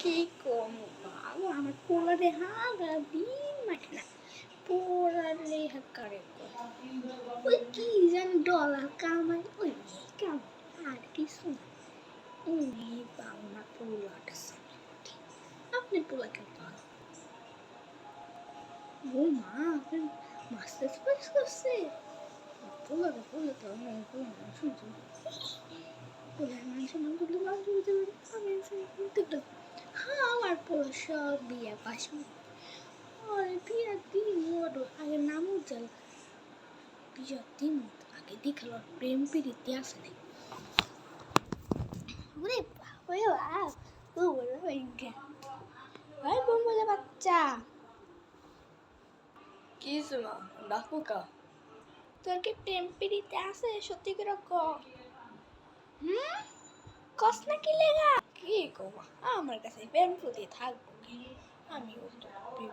কি কম বাবা আমার পোলারে হাগা দিন মাঠে না পোলারে হাকারে ওই কি যেন ডলার কামাই ওই কাম আর কিছু না ওই বাবা আমার পোলাটা আপনি পোলা কেন পাল ও মা মাস্টার পাস করছে পোলাটা তো আমার পোলা শুনছো পোলার মানুষ করলে মানুষ বুঝতে পারে হ্যাঁ আমার পোলা সব বিয়ে পাশ আরে বিয়ে দিন ওর আগে নাম উজ্জ্বল বিয়ে দিন আগে দেখালো প্রেম প্রীতি আছে নাকি ওরে ওই ও বলে ওই ভাই বোন বলে বাচ্চা কি শোনা ডাকো কা তোর কি প্রেম প্রীতি আছে সত্যি করে ক কস না কি লেগা কি কবা আমার কাছে প্রেম প্রীতি থাকবো কি আমিও তো প্রেম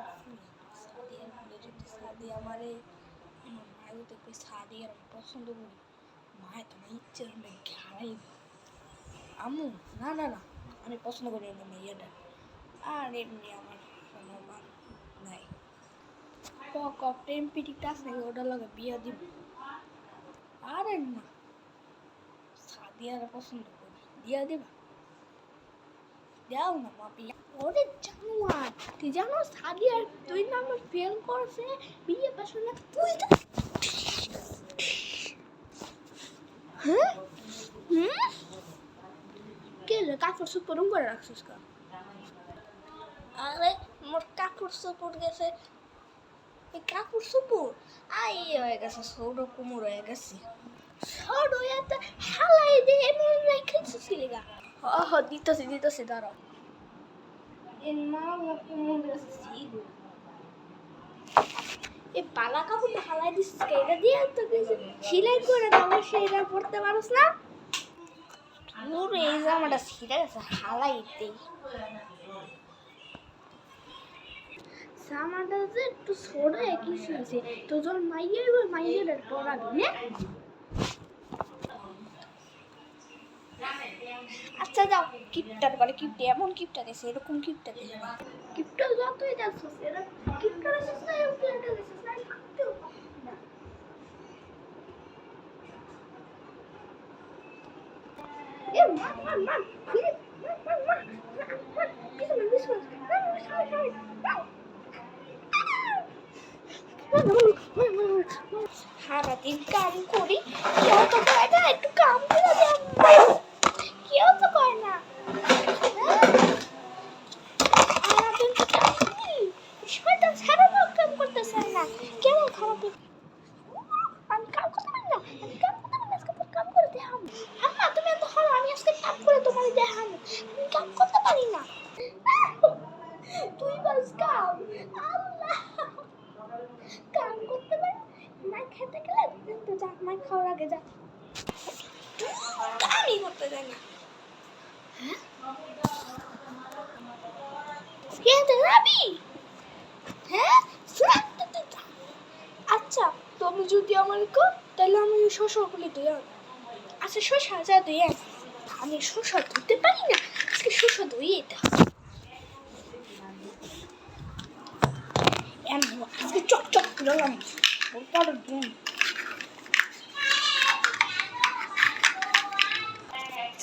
সাদি আমারে আমার মায়ের দেখবে সাদি আর পছন্দ করি মায়ের তোমার ইচ্ছে ঘাড়াই আমু না না না আমি পছন্দ করি না মেয়েটা আর এমনি আমার কোনো মান নাই ক প্রেম প্রীতিটা আছে নাকি ওটার লগে বিয়ে দিব আরে না সাদিয়ার পছন্দ করি দিয়া দিবা দাও না মা বিয়া ওরে জানোয়ার তুই জানো সাদিয়ার তুই না আমার ফেল করছে বিয়ে পাশে না তুই তো হ্যাঁ কে রে কাপড় সুপড় করে রাখছিস কা আরে মোর কাপড় সুপড় গেছে এই কাপড় সুপড় আই হয়ে গেছে সৌরভ কুমোর হয়ে গেছে ছোট একটা হালাই দিয়ে এমন রেখেছিস গা দিতেছি দাঁড়াও এর নাম কুমোর গেছে এই পালা কাপড়টা হালাই দিছিস এটা দিয়ে তো কিছু সেলাই করে দাও সেটা পড়তে পারোস না পুরো এই জামাটা ছিঁড়ে গেছে হালাইতে জামাটা যে একটু ছোট একই শুয়েছে তো যখন মাইয়ের পড়াবি না আচ্ছা যাও কিপটার করে কিপটে এমন কিপটা দিয়েছে এরকম কিপটা দিয়েছে কিপটা যতই যাচ্ছে এরকম কিপটা দিয়েছিস না এরকম কিপটা দিয়েছিস না থাকতেও না এ মার ফিরে মার সারাদিন কাম করি কেউ তো করে না একটু কাম করে দেয় কেউ তো করে না সারাদিন তো কাম করি শয়তান সারাদিন কাম করতেছে না কেন খারাপ আমি কাম করতে পারি না আজকে কাম করে দেখাম আম্মা তুমি এত হারো আমি আজকে কাম করে তোমার দেখাম আমি কাম করতে পারি না তুই বাস কাম আল্লাহ কাম করতে পারি না খেতে গেলে তো যা মাই খাওয়ার আগে যা কামই করতে যায় না খেতে যাবি হ্যাঁ আচ্ছা তুমি যদি আমার কো তাহলে আমি শশাগুলি দিয়ে আচ্ছা শশা যা দিয়ে আমি শশা ধুতে পারি না আজকে শশা ধুয়ে দিতে হবে আজকে চকচক করলাম বড় দিন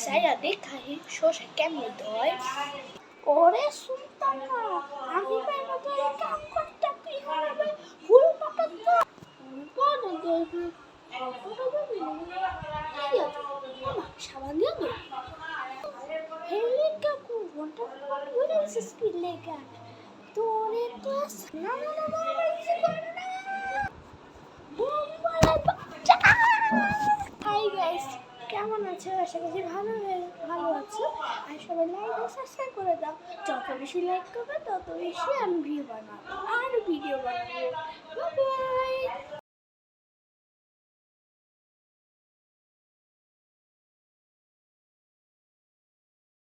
সাইরা দেখাই শশা কেমন হয় ওরে সুলতানা আমি পাইনা তো কাম করতে তুই হবে ফুল পাতা তো বড় দেবে সাবান দিয়ে দে হেলে কাকু ঘন্টা ঘুরে স্পিড লেগা তোরে তো না কিছু করে না হাই গাইস কেমন আছো আশা করি ভালো আছো আর সবাই লাইক আর সাবস্ক্রাইব করে দাও যত বেশি লাইক করবে তত বেশি আমি ভিডিও বানাবো